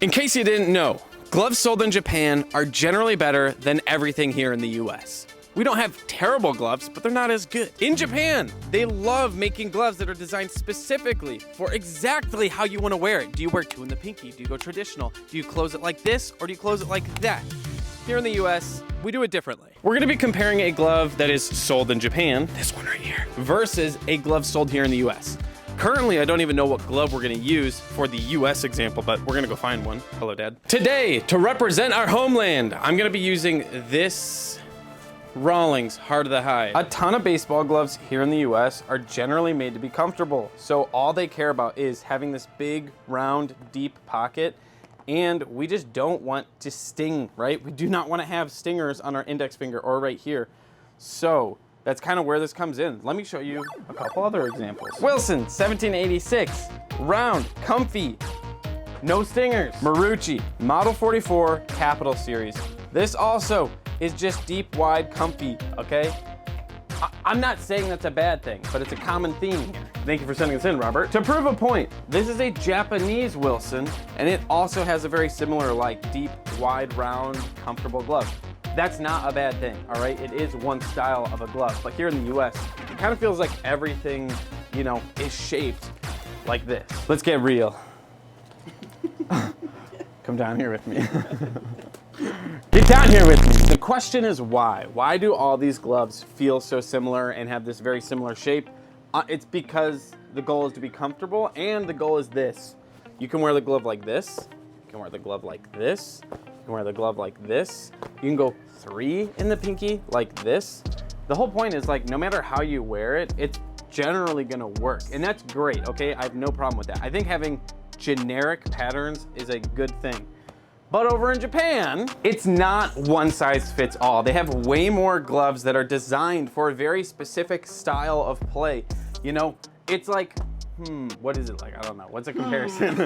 In case you didn't know, gloves sold in Japan are generally better than everything here in the US. We don't have terrible gloves, but they're not as good. In Japan, they love making gloves that are designed specifically for exactly how you want to wear it. Do you wear two in the pinky? Do you go traditional? Do you close it like this, or do you close it like that? Here in the US, we do it differently. We're gonna be comparing a glove that is sold in Japan, this one right here, versus a glove sold here in the US. Currently, I don't even know what glove we're gonna use for the US example, but we're gonna go find one. Hello, Dad. Today, to represent our homeland, I'm gonna be using this Rawlings Heart of the Hide. A ton of baseball gloves here in the US are generally made to be comfortable. So all they care about is having this big, round, deep pocket, and we just don't want to sting, right? We do not want to have stingers on our index finger or right here. So that's kind of where this comes in. Let me show you a couple other examples. Wilson, 1786, round, comfy, no stingers. Marucci, Model 44, Capital Series. This also is just deep, wide, comfy, okay? I'm not saying that's a bad thing, but it's a common theme here. Thank you for sending this in, Robert. To prove a point, this is a Japanese Wilson, and it also has a very similar, like, deep, wide, round, comfortable glove. That's not a bad thing, all right? It is one style of a glove, but here in the US, it kind of feels like everything, you know, is shaped like this. Let's get real. Come down here with me. Get down here with me. The question is why? Why do all these gloves feel so similar and have this very similar shape? It's because the goal is to be comfortable, and the goal is this. You can wear the glove like this. You can wear the glove like this. You can wear the glove like this. You can go 3 in the pinky like this. The whole point is, like, no matter how you wear it, it's generally gonna work. And that's great, okay? I have no problem with that. I think having generic patterns is a good thing. But over in Japan, it's not one size fits all. They have way more gloves that are designed for a very specific style of play. You know, it's like, what is it like? I don't know. What's a comparison?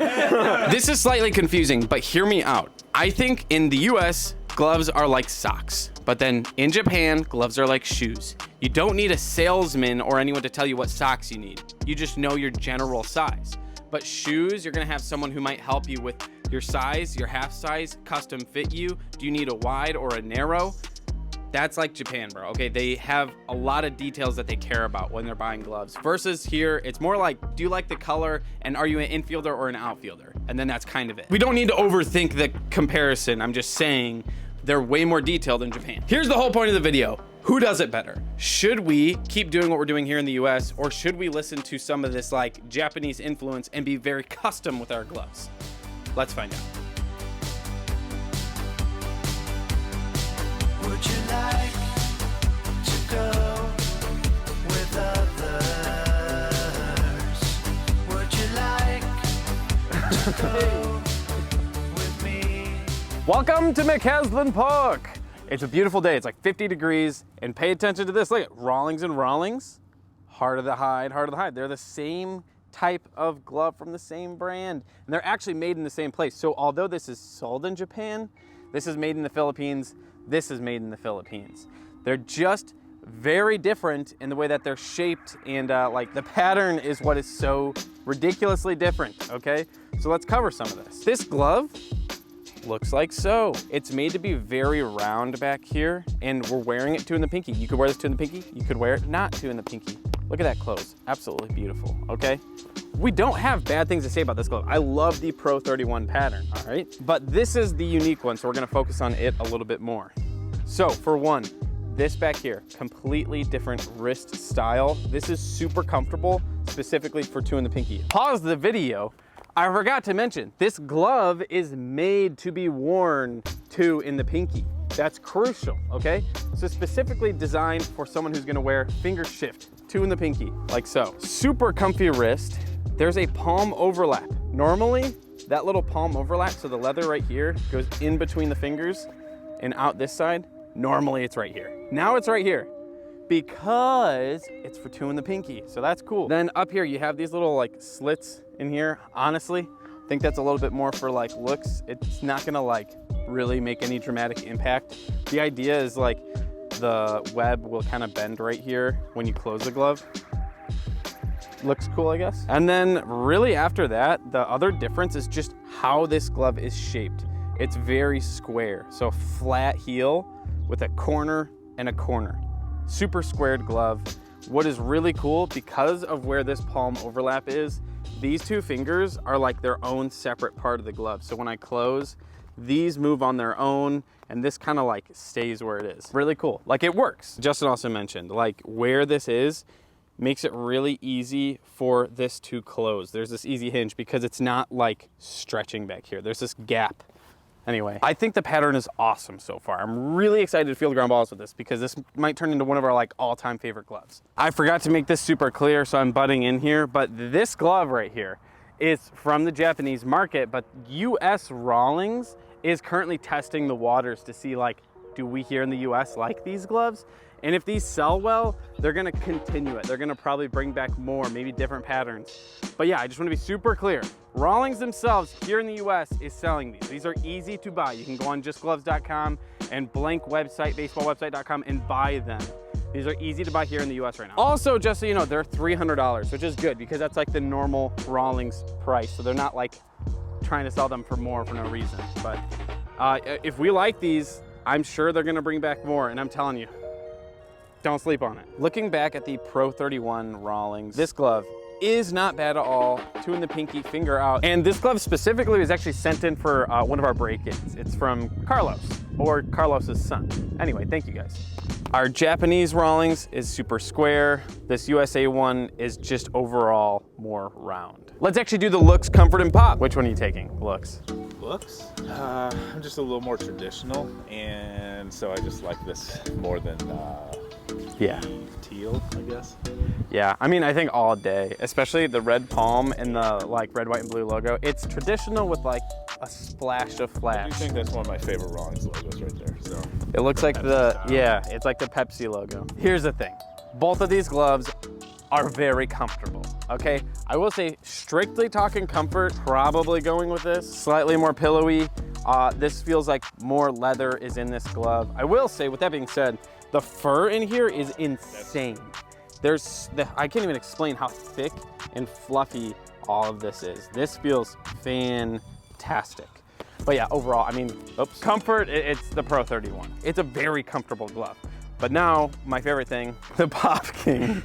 This is slightly confusing, but hear me out. I think in the US, gloves are like socks. But then in Japan, gloves are like shoes. You don't need a salesman or anyone to tell you what socks you need. You just know your general size. But shoes, you're gonna have someone who might help you with your size, your half size, custom fit you. Do you need a wide or a narrow? That's like Japan, bro. Okay, they have a lot of details that they care about when they're buying gloves. Versus here, it's more like, do you like the color, and are you an infielder or an outfielder? And then that's kind of it. We don't need to overthink the comparison. I'm just saying they're way more detailed in Japan. Here's the whole point of the video. Who does it better? Should we keep doing what we're doing here in the US, or should we listen to some of this like Japanese influence and be very custom with our gloves? Let's find out. Would you like to go with others? Would you like to go with me? Welcome to McCaslin Park. It's a beautiful day. It's like 50 degrees, and pay attention to this. Look at Rawlings and Rawlings, Heart of the Hide, Heart of the Hide. They're the same type of glove from the same brand, and they're actually made in the same place. So although this is sold in Japan, this is made in the Philippines, this is made in the Philippines. They're just very different in the way that they're shaped, and like the pattern is what is so ridiculously different, okay? So let's cover some of this. This glove looks like so. It's made to be very round back here, and we're wearing it 2 in the pinky. You could wear this 2 in the pinky, you could wear it not 2 in the pinky. Look at that close, absolutely beautiful, okay? We don't have bad things to say about this glove. I love the Pro 31 pattern, all right? But this is the unique one, so we're gonna focus on it a little bit more. So for one, this back here, completely different wrist style. This is super comfortable, specifically for 2 in the pinky. Pause the video. I forgot to mention, this glove is made to be worn 2 in the pinky. That's crucial, okay? So specifically designed for someone who's gonna wear finger shift, 2 in the pinky, like so. Super comfy wrist. There's a palm overlap. Normally, that little palm overlap, so the leather right here goes in between the fingers and out this side. Normally it's right here. Now it's right here because it's for 2 in the pinky, so that's cool. Then up here, you have these little like slits in here. Honestly, I think that's a little bit more for like looks. It's not gonna like really make any dramatic impact. The idea is like the web will kind of bend right here when you close the glove. Looks cool, I guess. And then really after that, the other difference is just how this glove is shaped. It's very square, so flat heel with a corner and a corner. Super squared glove. What is really cool, because of where this palm overlap is, these two fingers are like their own separate part of the glove. So when I close, these move on their own, and this kind of like stays where it is. Really cool, like it works. Justin also mentioned, like where this is, makes it really easy for this to close. There's this easy hinge because it's not like stretching back here. There's this gap. Anyway, I think the pattern is awesome so far. I'm really excited to field ground balls with this because this might turn into one of our like all-time favorite gloves. I forgot to make this super clear, so I'm butting in here, but this glove right here is from the Japanese market, but US Rawlings is currently testing the waters to see like, do we here in the US like these gloves? And if these sell well, they're gonna continue it. They're gonna probably bring back more, maybe different patterns. But yeah, I just wanna be super clear. Rawlings themselves here in the US is selling these. These are easy to buy. You can go on justgloves.com and blank website, baseballwebsite.com and buy them. These are easy to buy here in the US right now. Also, just so you know, they're $300, which is good because that's like the normal Rawlings price. So they're not like trying to sell them for more for no reason. But if we like these, I'm sure they're gonna bring back more, and I'm telling you, don't sleep on it. Looking back at the Pro 31 Rawlings, this glove is not bad at all. Two in the pinky, finger out. And this glove specifically was actually sent in for one of our break-ins. It's from Carlos, or Carlos's son. Anyway, thank you guys. Our Japanese Rawlings is super square. This USA one is just overall more round. Let's actually do the looks, comfort, and pop. Which one are you taking? Looks. Looks? I'm just a little more traditional, and so I just like this more than Yeah. teal, I guess. Yeah, I mean, I think all day, especially the red palm and the like red, white, and blue logo. It's traditional with like a splash of I flash. do think that's one of my favorite Rawlings logos right there. So It looks like Pepsi style. yeah, it's like the Pepsi logo. Here's the thing. Both of these gloves are very comfortable, okay? I will say, strictly talking comfort, probably going with this. Slightly more pillowy. This feels like more leather is in this glove. I will say, with that being said, the fur in here is insane. I can't even explain how thick and fluffy all of this is. This feels fantastic. But yeah, overall, I mean, comfort, it's the Pro 31. It's a very comfortable glove. But now, my favorite thing, the Pop King.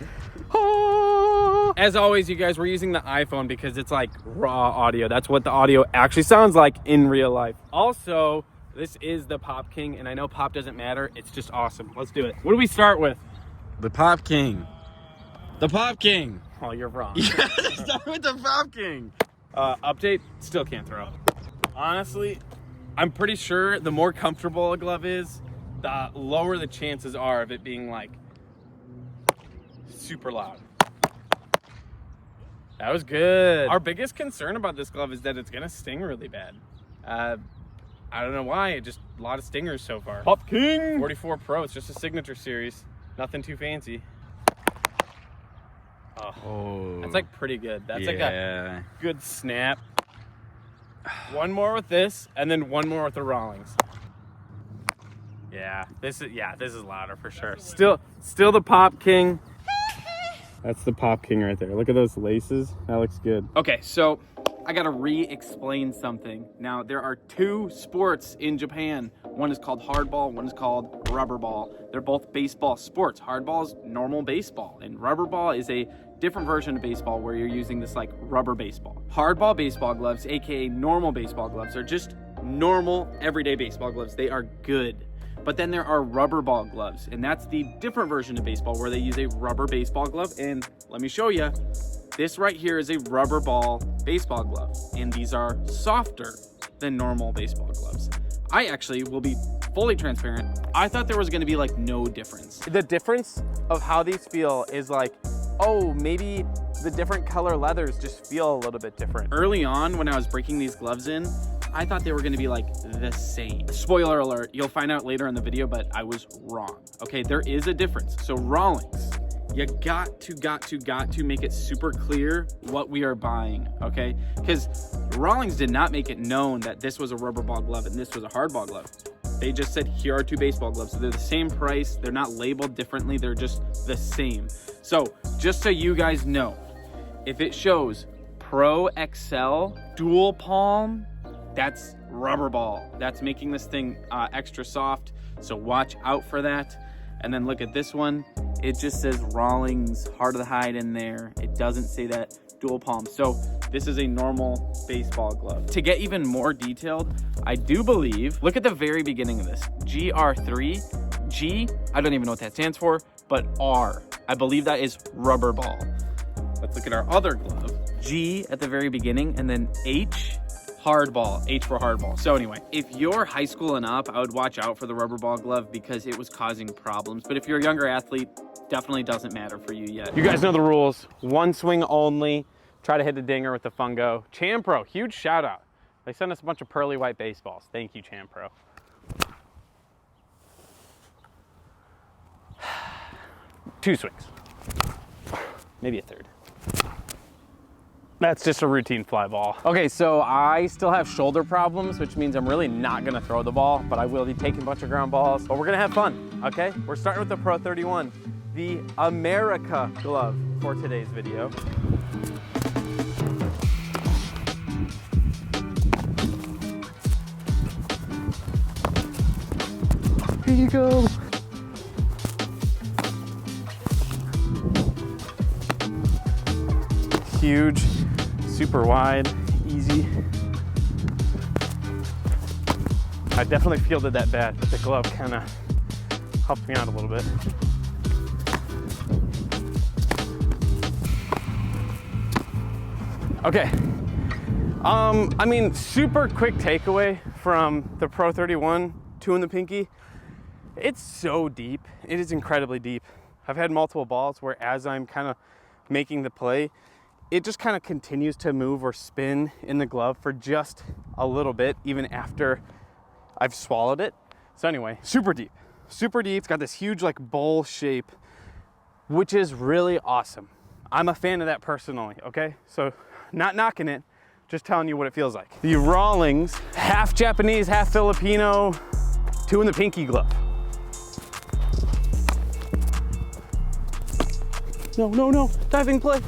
As always, you guys, we're using the iPhone because it's like raw audio. That's what the audio actually sounds like in real life. Also, this is the Pop King, and I know pop doesn't matter. It's just awesome. Let's do it. What do we start with? The Pop King. The Pop King. Oh, you're wrong. Yeah, start with the Pop King. Update, still can't throw. Honestly, I'm pretty sure the more comfortable a glove is, the lower the chances are of it being like super loud. That was good. Our biggest concern about this glove is that it's gonna sting really bad. I don't know why, just a lot of stingers so far. Pop King 44 Pro, it's just a signature series. Nothing too fancy. Oh, That's like pretty good. That's like a yeah. good snap. One more with this, and then one more with the Rawlings. Yeah, this is louder for sure. Still the Pop King. That's the Pop King right there. Look at those laces. That looks good. Okay, so I gotta re-explain something. Now, there are two sports in Japan. One is called hardball, one is called rubberball. They're both baseball sports. Hardball is normal baseball, and rubberball is a different version of baseball where you're using this like rubber baseball. Hardball baseball gloves, aka normal baseball gloves, are just normal everyday baseball gloves. They are good. But then there are rubber ball gloves, and that's the different version of baseball where they use a rubber baseball glove. And let me show you. This right here is a rubber ball baseball glove, and these are softer than normal baseball gloves. I actually will be fully transparent. I thought there was gonna be like no difference. The difference of how these feel is like, oh, maybe the different color leathers just feel a little bit different. Early on, when I was breaking these gloves in, I thought they were gonna be like the same. Spoiler alert, you'll find out later in the video, but I was wrong. Okay, there is a difference. So Rawlings, you got to make it super clear what we are buying, okay? Because Rawlings did not make it known that this was a rubber ball glove and this was a hardball glove. They just said, here are two baseball gloves. So they're the same price, they're not labeled differently, they're just the same. So, just so you guys know, if it shows Pro XL, dual palm, that's rubber ball. That's making this thing extra soft, so watch out for that. And then look at this one. It just says Rawlings, Heart of the Hide in there. It doesn't say that dual palm. So this is a normal baseball glove. To get even more detailed, I do believe, look at the very beginning of this. GR3, G, I don't even know what that stands for, but R, I believe that is rubber ball. Let's look at our other glove. G at the very beginning, and then H, hardball, H for hardball. So anyway, if you're high school and up, I would watch out for the rubber ball glove because it was causing problems. But if you're a younger athlete, definitely doesn't matter for you yet. You guys know the rules. One swing only. Try to hit the dinger with the fungo. Champro, huge shout out. They sent us a bunch of pearly white baseballs. Thank you, Champro. 2 swings. Maybe a third. That's just a routine fly ball. Okay, so I still have shoulder problems, which means I'm really not gonna throw the ball, but I will be taking a bunch of ground balls, but we're gonna have fun, okay? We're starting with the Pro 31, the America glove for today's video. Here you go. Huge, super wide, easy. I definitely fielded that bat, but the glove kind of helped me out a little bit. Okay. I mean, super quick takeaway from the Pro 31, 2 in the pinky. It's so deep. It is incredibly deep. I've had multiple balls where as I'm kind of making the play, it just kind of continues to move or spin in the glove for just a little bit, even after I've swallowed it. So anyway, super deep, super deep. It's got this huge like bowl shape, which is really awesome. I'm a fan of that personally, okay? So not knocking it, just telling you what it feels like. The Rawlings, half Japanese, half Filipino, 2 in the pinky glove. No, no, no, diving play.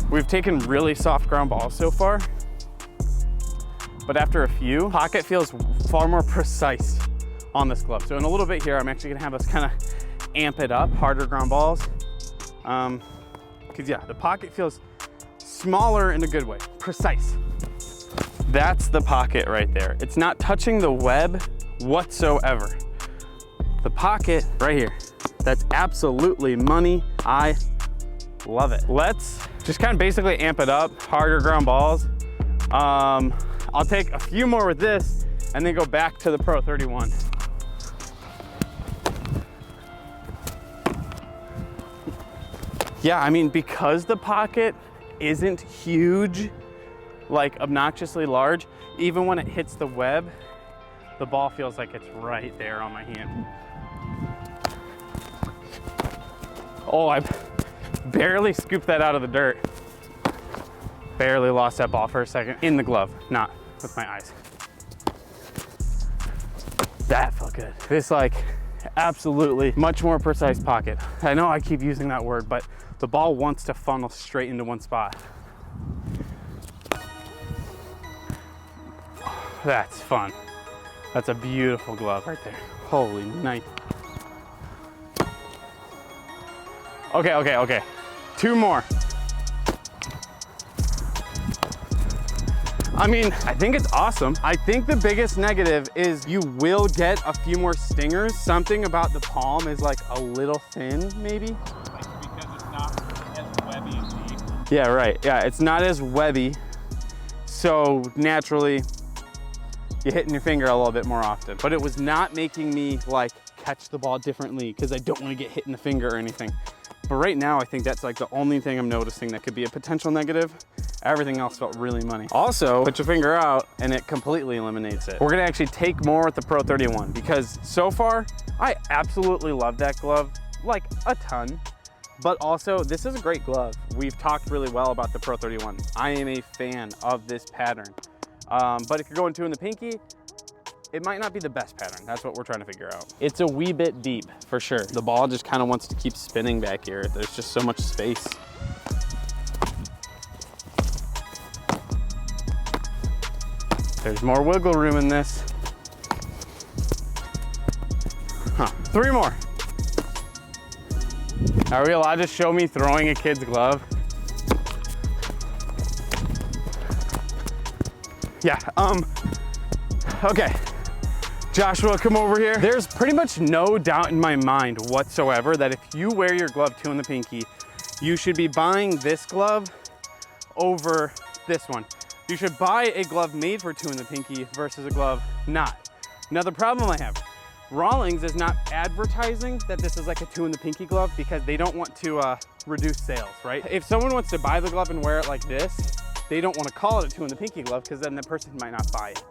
We've taken really soft ground balls so far, but after a few, pocket feels far more precise on this glove. So in a little bit here, I'm actually gonna have us kind of amp it up, harder ground balls. Cause yeah, the pocket feels smaller in a good way, precise. That's the pocket right there. It's not touching the web whatsoever. The pocket right here, that's absolutely money. I love it. Let's just kind of basically amp it up, harder ground balls. I'll take a few more with this and then go back to the Pro 31. Yeah, I mean, because the pocket isn't huge, like obnoxiously large, even when it hits the web, the ball feels like it's right there on my hand. Oh, I barely scooped that out of the dirt. Barely lost that ball for a second. In the glove, not with my eyes. That felt good. This like absolutely much more precise pocket. I know I keep using that word, but the ball wants to funnel straight into one spot. That's fun. That's a beautiful glove right there. Holy night. Okay. 2 more. I mean, I think it's awesome. I think the biggest negative is you will get a few more stingers. Something about the palm is like a little thin, maybe. Because it's not as webby and deep. Yeah, right. Yeah, it's not as webby. So naturally, you're hitting your finger a little bit more often. But it was not making me like catch the ball differently because I don't want to get hit in the finger or anything. But right now, I think that's like the only thing I'm noticing that could be a potential negative. Everything else felt really money. Also, put your finger out and it completely eliminates it. We're gonna actually take more with the Pro 31 because so far, I absolutely love that glove, like a ton. But also, this is a great glove. We've talked really well about the Pro 31. I am a fan of this pattern. But if you're going 2 in the pinky, it might not be the best pattern. That's what we're trying to figure out. It's a wee bit deep, for sure. The ball just kind of wants to keep spinning back here. There's just so much space. There's more wiggle room in this. Huh, 3 more. Are we allowed to show me throwing a kid's glove? Yeah, okay. Joshua, come over here. There's pretty much no doubt in my mind whatsoever that if you wear your glove 2 in the pinky, you should be buying this glove over this one. You should buy a glove made for 2 in the pinky versus a glove not. Now the problem I have, Rawlings is not advertising that this is like a 2 in the pinky glove because they don't want to reduce sales, right? If someone wants to buy the glove and wear it like this, they don't want to call it a 2 in the pinky glove because then the person might not buy it.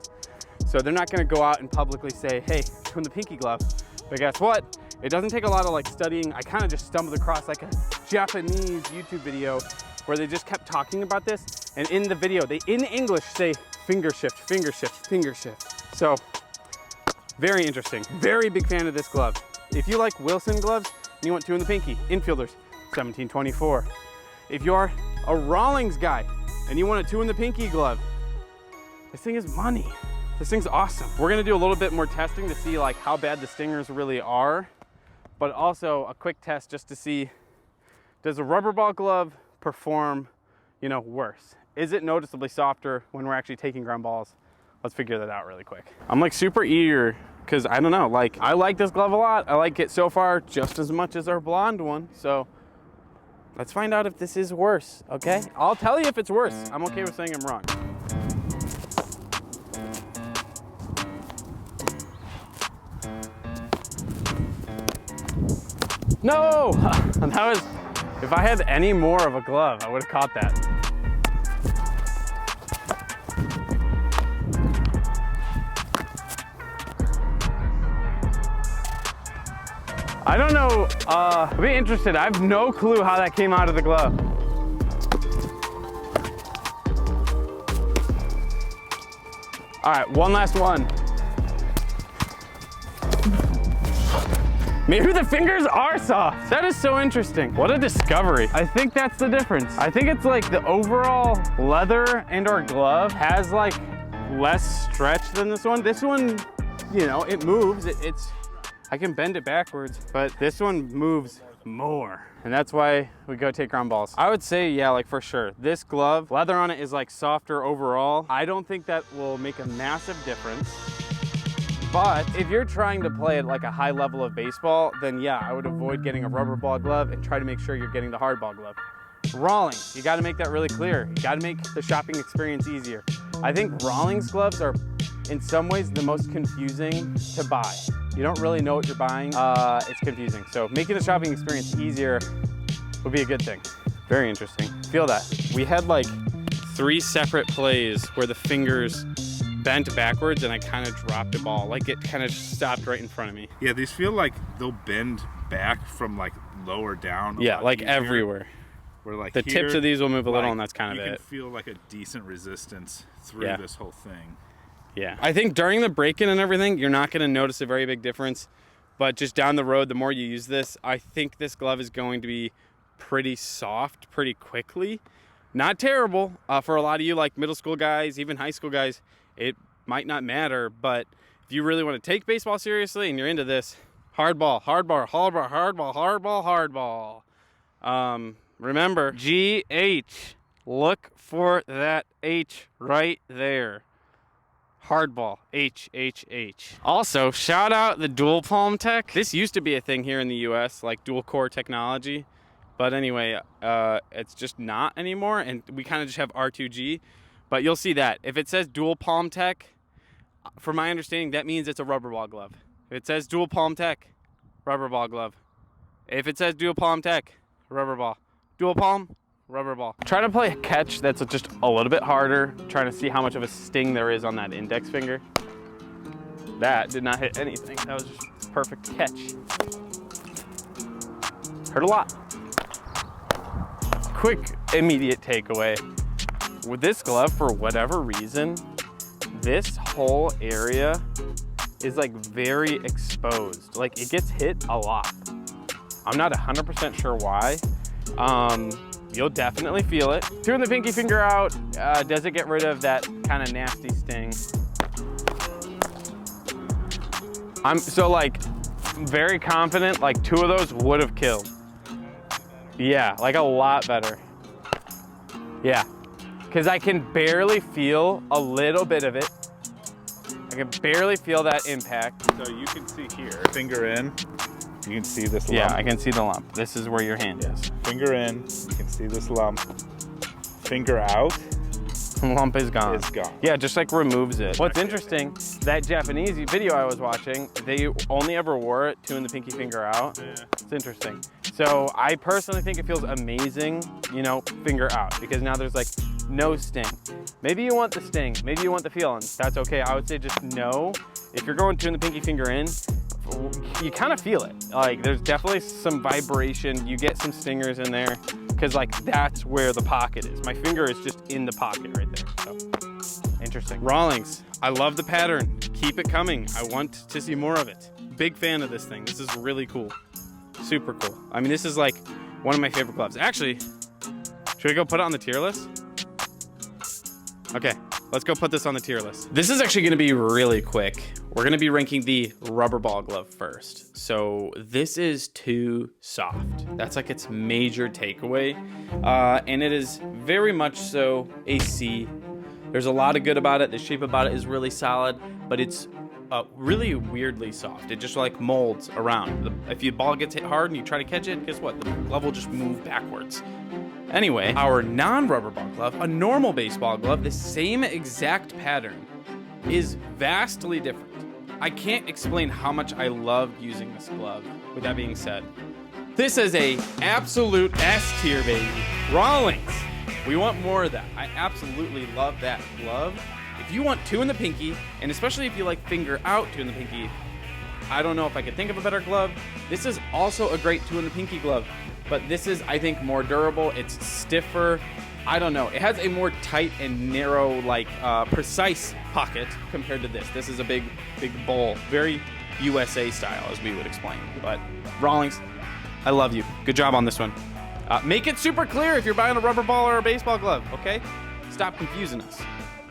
So they're not going to go out and publicly say, hey, 2 in the pinky glove. But guess what? It doesn't take a lot of like studying. I kind of just stumbled across like a Japanese YouTube video where they just kept talking about this. And in the video, they in English say finger shift, finger shift, finger shift. So very interesting. Very big fan of this glove. If you like Wilson gloves and you want 2 in the pinky, infielders, $17.24. If you're a Rawlings guy and you want a 2 in the pinky glove, this thing is money. This thing's awesome. We're gonna do a little bit more testing to see like how bad the stingers really are, but also a quick test just to see, does a rubber ball glove perform, you know, worse? Is it noticeably softer when we're actually taking ground balls? Let's figure that out really quick. I'm like super eager because I don't know, like I like this glove a lot. I like it so far just as much as our blonde one. So let's find out if this is worse, okay? I'll tell you if it's worse. I'm okay with saying I'm wrong. No, that was, if I had any more of a glove, I would have caught that. I don't know, I'd be interested. I have no clue how that came out of the glove. All right, one last one. Maybe the fingers are soft. That is so interesting. What a discovery. I think that's the difference. I think it's like the overall leather and or glove has like less stretch than this one. This one, you know, it moves. I can bend it backwards, but this one moves more. And that's why we go take ground balls. I would say, yeah, like for sure. This glove, leather on it is like softer overall. I don't think that will make a massive difference. But if you're trying to play at like a high level of baseball, then yeah, I would avoid getting a rubber ball glove and try to make sure you're getting the hardball glove. Rawlings, you gotta make that really clear. You gotta make the shopping experience easier. I think Rawlings gloves are in some ways the most confusing to buy. You don't really know what you're buying, it's confusing. So making the shopping experience easier would be a good thing. Very interesting, feel that. We had like 3 separate plays where the fingers bent backwards and I kind of dropped a ball. Like it kind of stopped right in front of me. Yeah, these feel like they'll bend back from like lower down. Yeah, like easier. Everywhere. Where like the here, tips of these will move a little like, and that's kind of it. You can feel like a decent resistance through this whole thing. Yeah. I think during the break-in and everything, you're not gonna notice a very big difference, but just down the road, the more you use this, I think this glove is going to be pretty soft pretty quickly. Not terrible for a lot of you like middle school guys, even high school guys. It might not matter, but if you really want to take baseball seriously and you're into this, hardball, hardball, hardball, hardball, hardball, hardball. Remember, GH, look for that H right there. Hardball, H, H, H. Also, shout out the dual palm tech. This used to be a thing here in the US, like dual core technology. But anyway, it's just not anymore, and we kind of just have R2G. But you'll see that. If it says dual palm tech, from my understanding, that means it's a rubber ball glove. If it says dual palm tech, rubber ball glove. If it says dual palm tech, rubber ball. Dual palm, rubber ball. Try to play a catch that's just a little bit harder, trying to see how much of a sting there is on that index finger. That did not hit anything. That was just a perfect catch. Hurt a lot. Quick, immediate takeaway. With this glove, for whatever reason, this whole area is like very exposed. Like it gets hit a lot. I'm not 100% sure why. You'll definitely feel it. 2 in the pinky finger out. Does it get rid of that kind of nasty sting? I'm so like very confident like 2 of those would have killed. Yeah, like a lot better. Yeah, because I can barely feel a little bit of it. I can barely feel that impact. So you can see here, finger in, you can see this lump. Yeah, I can see the lump. This is where your hand is. Finger in, you can see this lump. Finger out, The lump is gone. it's gone. Yeah, just like removes it. What's interesting, that Japanese video I was watching, they only ever wore it 2 in the pinky finger out. Yeah. It's interesting. So I personally think it feels amazing, you know, finger out, because now there's like no sting. Maybe you want the sting, maybe you want the feeling. That's okay. I would say just no. If you're going 2 in the pinky finger in, you kind of feel it. Like there's definitely some vibration. You get some stingers in there because like that's where the pocket is. My finger is just in the pocket right there. So interesting. Rawlings, I love the pattern. Keep it coming. I want to see more of it. Big fan of this thing. This is really cool. Super cool. I mean, this is like one of my favorite gloves. Actually, should we go put it on the tier list? Okay, let's go put this on the tier list. This is actually gonna be really quick. We're gonna be ranking the rubber ball glove first. So this is too soft. That's like its major takeaway. And it is very much so a C. There's a lot of good about it. The shape about it is really solid, but it's really weirdly soft. It just like molds around. If your ball gets hit hard and you try to catch it, guess what? The glove will just move backwards. Anyway, our non-rubber ball glove, a normal baseball glove, the same exact pattern, is vastly different. I can't explain how much I loved using this glove. With that being said, this is a absolute S tier, baby. Rawlings. We want more of that. I absolutely love that glove. If you want 2 in the pinky, and especially if you like finger out 2 in the pinky, I don't know if I could think of a better glove. This is also a great 2 in the pinky glove, but this is, I think, more durable. It's stiffer. I don't know. It has a more tight and narrow, like precise pocket compared to this. This is a big bowl, very USA style, as we would explain. But Rawlings, I love you. Good job on this one. Make it super clear if you're buying a rubber ball or a baseball glove, okay? Stop confusing us.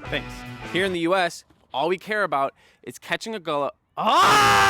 Thanks. Here in the US, all we care about is catching a glove. Ah!